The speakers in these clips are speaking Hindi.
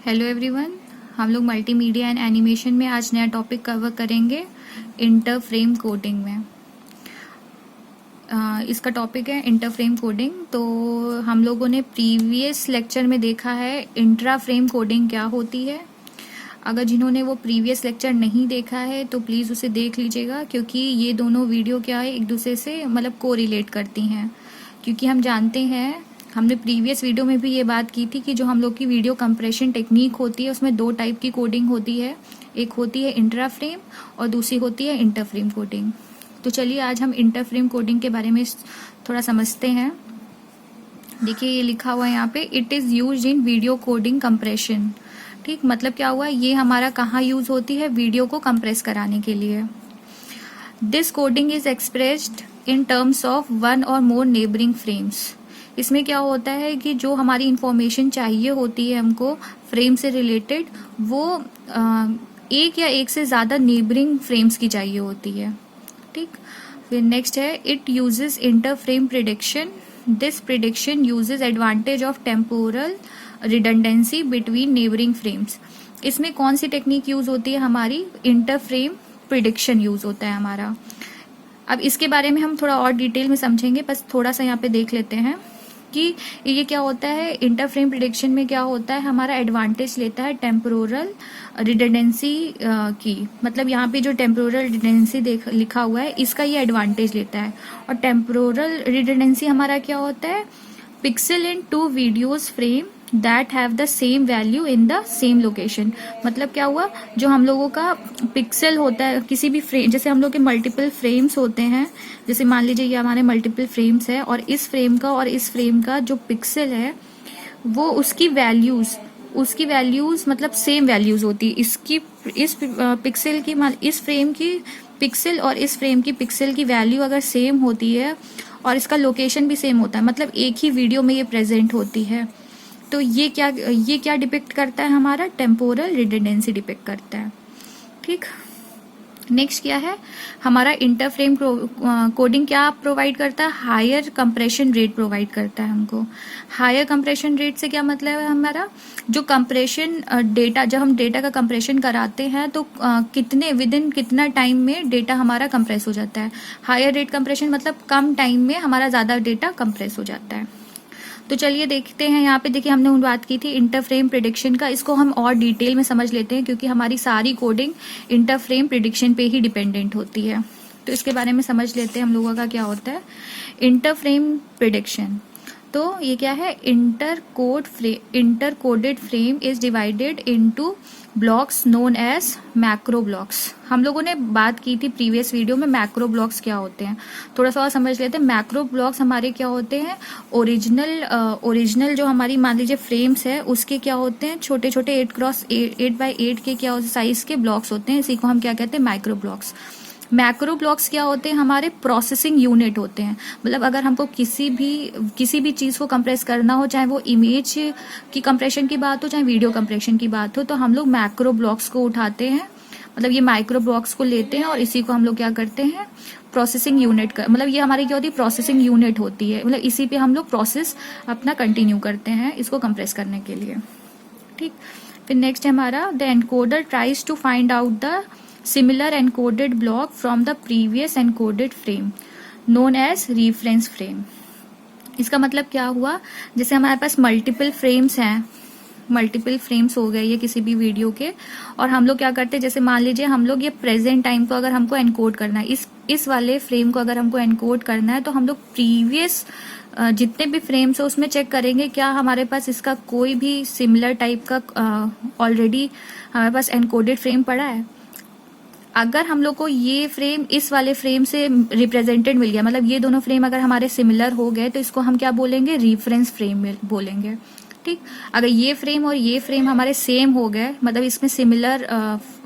हेलो एवरीवन, हम लोग मल्टीमीडिया एंड एनिमेशन में आज नया टॉपिक कवर करेंगे इंटरफ्रेम कोडिंग में। इसका टॉपिक है इंटरफ्रेम कोडिंग। तो हम लोगों ने प्रीवियस लेक्चर में देखा है इंट्राफ्रेम कोडिंग क्या होती है। अगर जिन्होंने वो प्रीवियस लेक्चर नहीं देखा है तो प्लीज़ उसे देख लीजिएगा, क्योंकि ये दोनों वीडियो क्या है एक दूसरे से मतलब कोरिलेट करती हैं। क्योंकि हम जानते हैं, हमने प्रीवियस वीडियो में भी ये बात की थी कि जो हम लोग की वीडियो कंप्रेशन टेक्निक होती है उसमें दो टाइप की कोडिंग होती है। एक होती है इंट्राफ्रेम और दूसरी होती है इंटरफ्रेम कोडिंग। तो चलिए आज हम इंटरफ्रेम कोडिंग के बारे में थोड़ा समझते हैं। देखिए ये लिखा हुआ है यहाँ पे, it is used in video coding compression. ठीक, मतलब क्या हुआ, ये हमारा कहाँ यूज होती है, वीडियो को कंप्रेस कराने के लिए। This coding is expressed in terms of one और मोर नेबरिंग फ्रेम्स। इसमें क्या होता है कि जो हमारी इंफॉर्मेशन चाहिए होती है हमको फ्रेम से रिलेटेड, वो एक या एक से ज़्यादा नेबरिंग फ्रेम्स की चाहिए होती है। ठीक, फिर नेक्स्ट है, it uses interframe prediction. This prediction uses advantage of temporal redundancy between neighbouring frames. इसमें कौन सी टेक्निक यूज होती है, हमारी इंटरफ्रेम प्रिडिक्शन यूज होता है हमारा। अब इसके बारे में हम थोड़ा और डिटेल में समझेंगे, बस थोड़ा सा यहाँ पे देख लेते हैं कि ये क्या होता है। इंटरफ्रेम प्रिडिक्शन में क्या होता है, हमारा एडवांटेज लेता है टेम्पोरल रिडंडेंसी की। मतलब यहाँ पे जो टेम्पोरल रिडंडेंसी लिखा हुआ है इसका ये एडवांटेज लेता है। और टेम्पोरल रिडंडेंसी हमारा क्या होता है, pixel in two videos frame that have the same value in the same location. मतलब क्या हुआ, जो हम लोगों का पिक्सल होता है किसी भी फ्रेम, जैसे हम लोग के मल्टीपल फ्रेम्स होते हैं, जैसे मान लीजिए ये हमारे मल्टीपल फ्रेम्स है और इस फ्रेम का और इस फ्रेम का जो पिक्सल है वो उसकी वैल्यूज मतलब सेम वैल्यूज होती है। इसकी इस पिक्सल की, इस फ्रेम की पिक्सल और इस फ्रेम की पिक्सल की वैल्यू अगर सेम होती है और इसका लोकेशन भी सेम होता है, मतलब एक ही वीडियो में ये प्रेजेंट होती है, तो ये क्या डिपिक्ट करता है, हमारा टेम्पोरल रिडंडेंसी डिपिक्ट करता है। ठीक, नेक्स्ट क्या है, हमारा इंटरफ्रेम कोडिंग क्या प्रोवाइड करता है, हायर कंप्रेशन रेट प्रोवाइड करता है हमको। हायर कंप्रेशन रेट से क्या मतलब है, हमारा जो कंप्रेशन डेटा, जब हम डेटा का कंप्रेशन कराते हैं तो विद इन कितना टाइम में डेटा हमारा कंप्रेस हो जाता है। हायर रेट कंप्रेशन मतलब कम टाइम में हमारा ज़्यादा डेटा कंप्रेस हो जाता है। तो चलिए देखते हैं, यहाँ पे देखिए हमने बात की थी इंटरफ्रेम प्रिडिक्शन का, इसको हम और डिटेल में समझ लेते हैं क्योंकि हमारी सारी कोडिंग इंटरफ्रेम प्रिडिक्शन पे ही डिपेंडेंट होती है। तो इसके बारे में समझ लेते हैं हम लोगों का क्या होता है इंटरफ्रेम प्रिडिक्शन। तो ये क्या है, intercoded frame is divided into blocks known as macro blocks. हम लोगों ने बात की थी प्रीवियस वीडियो में मैक्रो ब्लॉक्स क्या होते हैं, थोड़ा सा और समझ लेते हैं। मैक्रो ब्लॉक्स हमारे क्या होते हैं, ओरिजिनल जो हमारी मान लीजिए फ्रेम्स है उसके क्या होते हैं, छोटे छोटे 8x8 के क्या साइज के ब्लॉक्स होते हैं। इसी को हम क्या कहते हैं, माइक्रो ब्लॉक्स। मैक्रो ब्लॉक्स क्या होते हैं, हमारे प्रोसेसिंग यूनिट होते हैं। मतलब अगर हमको किसी भी चीज़ को कंप्रेस करना हो, चाहे वो इमेज की कंप्रेशन की बात हो चाहे वीडियो कंप्रेशन की बात हो, तो हम लोग मैक्रो ब्लॉक्स को उठाते हैं। मतलब ये माइक्रो ब्लॉक्स को लेते हैं और इसी को हम लोग क्या करते हैं, प्रोसेसिंग यूनिट का मतलब ये हमारी क्या होती है, प्रोसेसिंग यूनिट होती है। मतलब इसी पे हम लोग प्रोसेस अपना कंटिन्यू करते हैं इसको कंप्रेस करने के लिए। ठीक, फिर नेक्स्ट है हमारा, the encoder tries to find out the similar encoded block from the previous encoded frame known as reference frame। इसका मतलब क्या हुआ, जैसे हमारे पास मल्टीपल फ्रेम्स हो गए ये किसी भी वीडियो के, और हम लोग क्या करते हैं, जैसे मान लीजिए हम लोग ये प्रेजेंट टाइम को अगर हमको एनकोड करना है, इस वाले फ्रेम को अगर हमको एनकोड करना है, तो हम लोग प्रीवियस जितने भी फ्रेम्स है उसमें चेक करेंगे क्या हमारे पास इसका कोई भी सिमिलर टाइप का ऑलरेडी हमारे पास एनकोडेड फ्रेम पड़ा है। अगर हम लोग को ये फ्रेम इस वाले फ्रेम से रिप्रेजेंटेड मिल गया, मतलब ये दोनों फ्रेम अगर हमारे सिमिलर हो गए, तो इसको हम क्या बोलेंगे, रेफरेंस फ्रेम बोलेंगे। ठीक, अगर ये फ्रेम और ये फ्रेम हमारे सेम हो गए, मतलब इसमें सिमिलर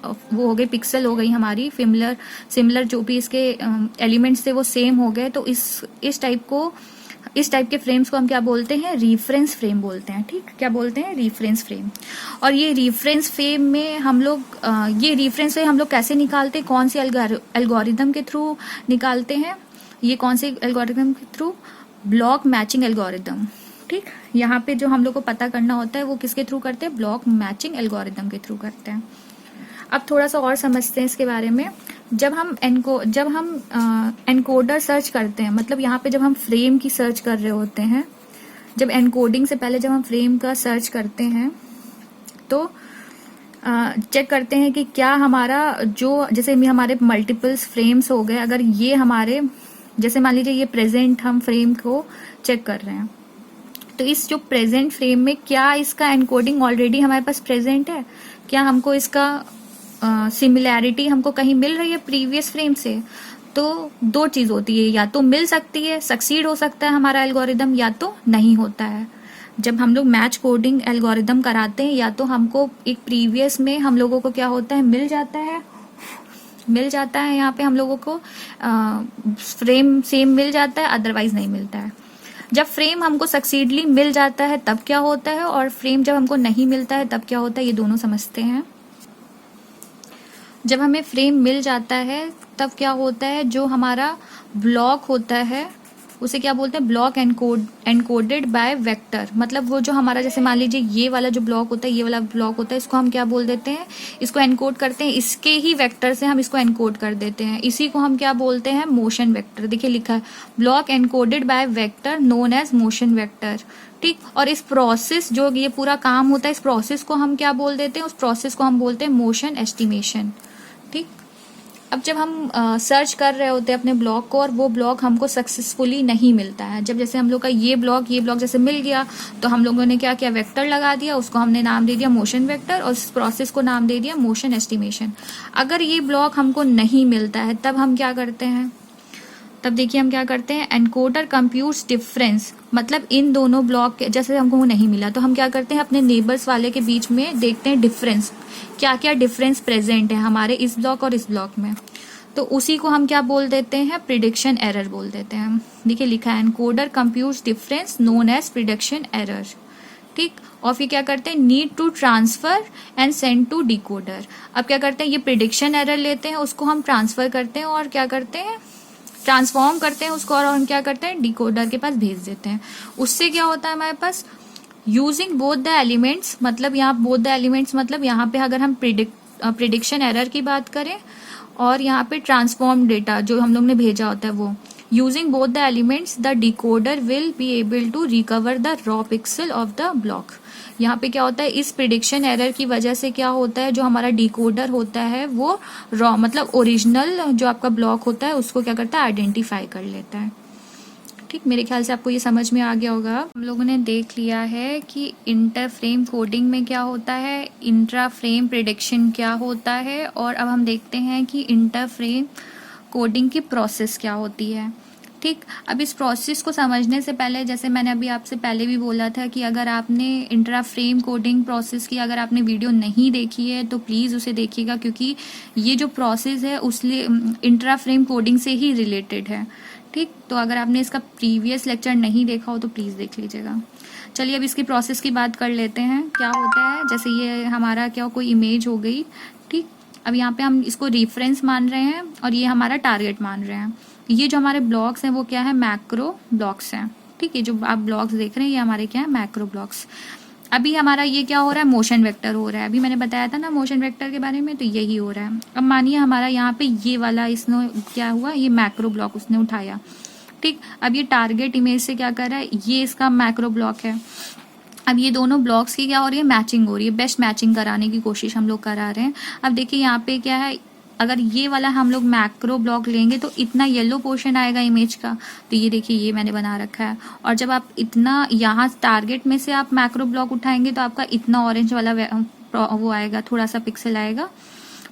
वो हो गए, पिक्सल हो गई हमारी सिमिलर जो भी इसके एलिमेंट्स थे वो सेम हो गए, तो इस टाइप के फ्रेम्स को हम क्या बोलते हैं, रेफरेंस फ्रेम बोलते हैं। ठीक, क्या बोलते हैं, रेफरेंस फ्रेम। और ये रेफरेंस फ्रेम में हम लोग कैसे निकालते हैं, कौन से एल्गोरिदम के थ्रू निकालते हैं, ये कौन से एल्गोरिदम के थ्रू, ब्लॉक मैचिंग एल्गोरिदम। ठीक, यहाँ पे जो हम लोग को पता करना होता है वो किसके थ्रू करते हैं, ब्लॉक मैचिंग एल्गोरिदम के थ्रू करते हैं। अब थोड़ा सा और समझते हैं इसके बारे में। जब हम एनकोडर सर्च करते हैं, मतलब यहाँ पे जब हम फ्रेम की सर्च कर रहे होते हैं, जब एनकोडिंग से पहले जब हम फ्रेम का सर्च करते हैं तो चेक करते हैं कि क्या हमारा जो, जैसे हमारे मल्टीपल्स फ्रेम्स हो गए, अगर ये हमारे, जैसे मान लीजिए ये प्रेजेंट हम फ्रेम को चेक कर रहे हैं, तो इस जो प्रेजेंट फ्रेम में क्या इसका एनकोडिंग ऑलरेडी हमारे पास प्रेजेंट है, क्या हमको इसका सिमिलैरिटी हमको कहीं मिल रही है प्रीवियस फ्रेम से। तो दो चीज होती है, या तो मिल सकती है, सक्सीड हो सकता है हमारा एल्गोरिदम, या तो नहीं होता है। जब हम लोग मैच कोडिंग एल्गोरिदम कराते हैं, या तो हमको एक प्रीवियस में हम लोगों को क्या होता है, मिल जाता है यहाँ पे हम लोगों को फ्रेम सेम मिल जाता है, अदरवाइज नहीं मिलता है। जब फ्रेम हमको सक्सीडली मिल जाता है तब क्या होता है, और फ्रेम जब हमको नहीं मिलता है तब क्या होता है, ये दोनों समझते हैं। जब हमें फ्रेम मिल जाता है तब क्या होता है, जो हमारा ब्लॉक होता है उसे क्या बोलते हैं, ब्लॉक एनकोडेड बाय वेक्टर। मतलब वो जो हमारा, जैसे मान लीजिए ये वाला जो ब्लॉक होता है, ये वाला ब्लॉक होता है, इसको हम क्या बोल देते हैं, इसको एनकोड करते हैं, इसके ही वेक्टर से हम इसको एनकोड कर देते हैं। इसी को हम क्या बोलते हैं, मोशन वेक्टर। देखिए लिखा है block encoded by vector known as motion vector. ठीक, और इस प्रोसेस, जो ये पूरा काम होता है, इस प्रोसेस को हम क्या बोल देते हैं, उस प्रोसेस को हम बोलते हैं मोशन एस्टिमेशन। ठीक, अब जब हम सर्च कर रहे होते हैं अपने ब्लॉक को, और वो ब्लॉक हमको सक्सेसफुली नहीं मिलता है, जब जैसे हम लोग का ये ब्लॉक जैसे मिल गया, तो हम लोगों ने क्या किया, वेक्टर लगा दिया, उसको हमने नाम दे दिया मोशन वेक्टर, और इस प्रोसेस को नाम दे दिया मोशन एस्टिमेशन। अगर ये ब्लॉक हमको नहीं मिलता है तब हम क्या करते हैं, तब देखिए हम क्या करते हैं, एनकोडर कंप्यूट्स डिफरेंस। मतलब इन दोनों ब्लॉक के, जैसे हमको वो नहीं मिला तो हम क्या करते हैं, अपने नेबर्स वाले के बीच में देखते हैं डिफरेंस, क्या क्या डिफरेंस प्रेजेंट है हमारे इस ब्लॉक और इस ब्लॉक में। तो उसी को हम क्या बोल देते हैं, प्रिडिक्शन एरर बोल देते हैं। देखिए लिखा है encoder computes difference known as prediction error. ठीक, और फिर क्या करते हैं, need to transfer and send to decoder. अब क्या करते हैं, ये प्रिडिक्शन एरर लेते हैं, उसको हम ट्रांसफर करते हैं और क्या करते हैं, ट्रांसफॉर्म करते हैं उसको, और हम क्या करते हैं, डिकोडर के पास भेज देते हैं। उससे क्या होता है हमारे पास, यूजिंग बोथ द एलिमेंट्स। मतलब यहाँ बोथ द एलिमेंट्स, मतलब यहाँ पे अगर हम प्रिडिक्शन एरर की बात करें, और यहाँ पे ट्रांसफॉर्म डेटा जो हम लोग ने भेजा होता है वो, using both the elements the decoder will be able to recover the raw pixel of the block. यहाँ पे क्या होता है, इस प्रिडिक्शन एरर की वजह से क्या होता है, जो हमारा डिकोडर होता है वो रॉ, मतलब ओरिजिनल जो आपका ब्लॉक होता है उसको क्या करता है, आइडेंटिफाई कर लेता है। ठीक, मेरे ख्याल से आपको ये समझ में आ गया होगा। हम लोगों ने देख लिया है कि इंटर फ्रेम कोडिंग में क्या होता है, इंट्रा फ्रेम प्रिडिक्शन क्या होता है, और अब हम देखते हैं कि इंटर फ्रेम कोडिंग की प्रोसेस क्या होती है। ठीक, अब इस प्रोसेस को समझने से पहले, जैसे मैंने अभी आपसे पहले भी बोला था कि अगर आपने इंट्रा फ्रेम कोडिंग प्रोसेस की अगर आपने वीडियो नहीं देखी है तो प्लीज़ उसे देखिएगा, क्योंकि ये जो प्रोसेस है उसलिए इंट्रा फ्रेम कोडिंग से ही रिलेटेड है। ठीक, तो अगर आपने इसका प्रीवियस लेक्चर नहीं देखा हो तो प्लीज़ देख लीजिएगा। चलिए अब इसकी प्रोसेस की बात कर लेते हैं। क्या होता है, जैसे ये हमारा क्या कोई इमेज हो गई। ठीक, अब यहाँ पे हम इसको रेफरेंस मान रहे हैं और ये हमारा टारगेट मान रहे हैं। ये जो हमारे ब्लॉक्स हैं वो क्या है, मैक्रो ब्लॉक्स हैं। ठीक है, जो आप ब्लॉक्स देख रहे हैं ये हमारे क्या है, मैक्रो ब्लॉक्स। अभी हमारा ये क्या हो रहा है, मोशन वेक्टर हो रहा है। अभी मैंने बताया था ना मोशन वेक्टर के बारे में, तो यही हो रहा है। अब मानिए हमारा यहाँ पे ये वाला, इसने क्या हुआ, ये मैक्रो ब्लॉक उसने उठाया। ठीक, अब ये टारगेट इमेज से क्या कर रहा है, ये इसका मैक्रो ब्लॉक है। अब ये दोनों ब्लॉक्स की क्या हो रही है, मैचिंग हो रही है, बेस्ट मैचिंग कराने की कोशिश हम लोग करा रहे हैं। अब देखिए यहाँ पे क्या है, अगर ये वाला हम लोग मैक्रो ब्लॉक लेंगे तो इतना येलो पोर्शन आएगा इमेज का। तो ये देखिए ये मैंने बना रखा है, और जब आप इतना यहाँ टारगेट में से आप मैक्रो ब्लॉक उठाएंगे तो आपका इतना ऑरेंज वाला वो आएगा, थोड़ा सा पिक्सल आएगा,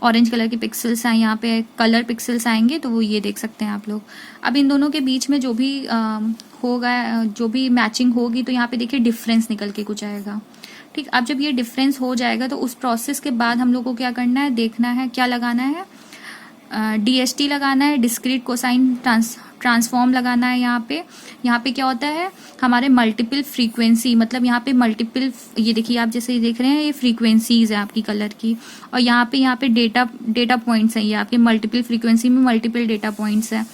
ऑरेंज कलर के पिक्सल्स आए, यहाँ पे कलर पिक्सल्स आएंगे, तो वो ये देख सकते हैं आप लोग। अब इन दोनों के बीच में जो भी होगा, जो भी मैचिंग होगी, तो यहाँ पे देखिए डिफरेंस निकल के कुछ आएगा। ठीक, अब जब ये डिफरेंस हो जाएगा तो उस प्रोसेस के बाद हम लोग को क्या करना है, देखना है क्या लगाना है, DST लगाना है, डिस्क्रीट कोसाइन ट्रांसफॉर्म लगाना है। यहाँ पे क्या होता है, हमारे मल्टीपल फ्रीक्वेंसी, मतलब यहाँ पे मल्टीपल, ये देखिए आप जैसे देख रहे हैं ये फ्रीक्वेंसीज है आपकी कलर की, और यहाँ पे डेटा पॉइंट्स हैं, ये आपके मल्टीपल फ्रीक्वेंसी में मल्टीपल डेटा पॉइंट्स है।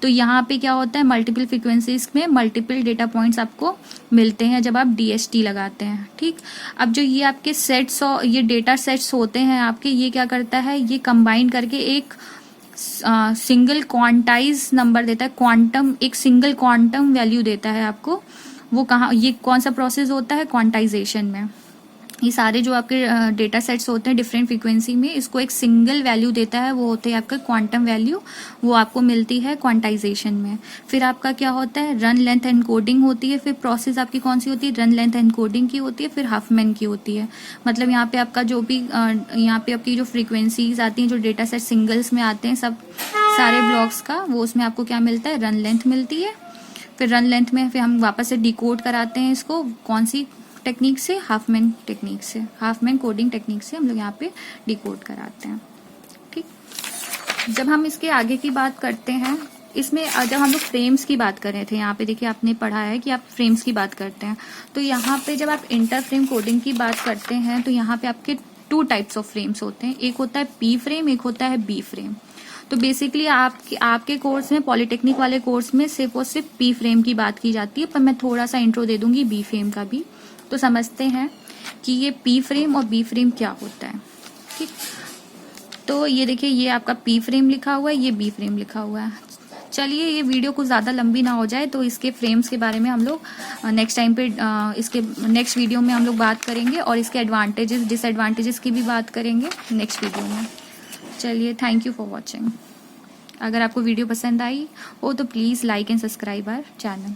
तो यहाँ पे क्या होता है, मल्टीपल फ्रीक्वेंसीज में मल्टीपल डेटा पॉइंट्स आपको मिलते हैं जब आप DST लगाते हैं। ठीक, अब जो ये आपके सेट्स और ये डेटा सेट्स होते हैं आपके, ये क्या करता है, ये कंबाइन करके एक सिंगल क्वांटाइज नंबर देता है, क्वांटम, एक सिंगल क्वांटम वैल्यू देता है आपको। वो कहाँ, ये कौन सा प्रोसेस होता है, क्वांटाइजेशन में। ये सारे जो आपके डेटा सेट्स होते हैं डिफरेंट फ्रीक्वेंसी में, इसको एक सिंगल वैल्यू देता है, वो होते हैं आपका क्वांटम वैल्यू, वो आपको मिलती है क्वांटाइजेशन में। फिर आपका क्या होता है, रन लेंथ एनकोडिंग होती है। फिर प्रोसेस आपकी कौन सी होती है, रन लेंथ एनकोडिंग की होती है, फिर हफमैन की होती है। मतलब यहाँ पे आपका जो भी यहाँ पे आपकी जो फ्रीक्वेंसीज आती हैं, जो डेटा सेट सिंगल्स में आते हैं सब सारे ब्लॉक्स का, वो उसमें आपको क्या मिलता है, रन लेंथ मिलती है। फिर रन लेंथ में फिर हम वापस से डिकोड कराते हैं इसको, कौन सी टेक्निक से, हाफमैन टेक्निक से, हाफमैन कोडिंग टेक्निक से हम लोग यहाँ पे डिकोड कराते हैं। ठीक, जब हम इसके आगे की बात करते हैं, इसमें जब हम लोग फ्रेम्स की बात कर रहे थे, यहाँ पे देखिए आपने पढ़ा है कि आप फ्रेम्स की बात करते हैं, तो यहाँ पे जब आप इंटर फ्रेम कोडिंग की बात करते हैं तो यहाँ पे आपके 2 टाइप्स ऑफ फ्रेम्स होते हैं, एक होता है P फ्रेम, एक होता है B फ्रेम। तो बेसिकली आपके कोर्स में, पॉलिटेक्निक वाले कोर्स में सिर्फ और सिर्फ P फ्रेम की बात की जाती है, पर मैं थोड़ा सा इंट्रो दे दूंगी B फ्रेम का भी, तो समझते हैं कि ये P फ्रेम और B फ्रेम क्या होता है। ठीक, तो ये देखिए, ये आपका P फ्रेम लिखा हुआ है, ये B फ्रेम लिखा हुआ है। चलिए, ये वीडियो कुछ ज़्यादा लंबी ना हो जाए, तो इसके फ्रेम्स के बारे में हम लोग नेक्स्ट टाइम पे, इसके नेक्स्ट वीडियो में हम लोग बात करेंगे, और इसके एडवांटेजेस डिसएडवांटेजेस की भी बात करेंगे नेक्स्ट वीडियो में। चलिए, थैंक यू फॉर वॉचिंग। अगर आपको वीडियो पसंद आई हो तो please like and subscribe our channel.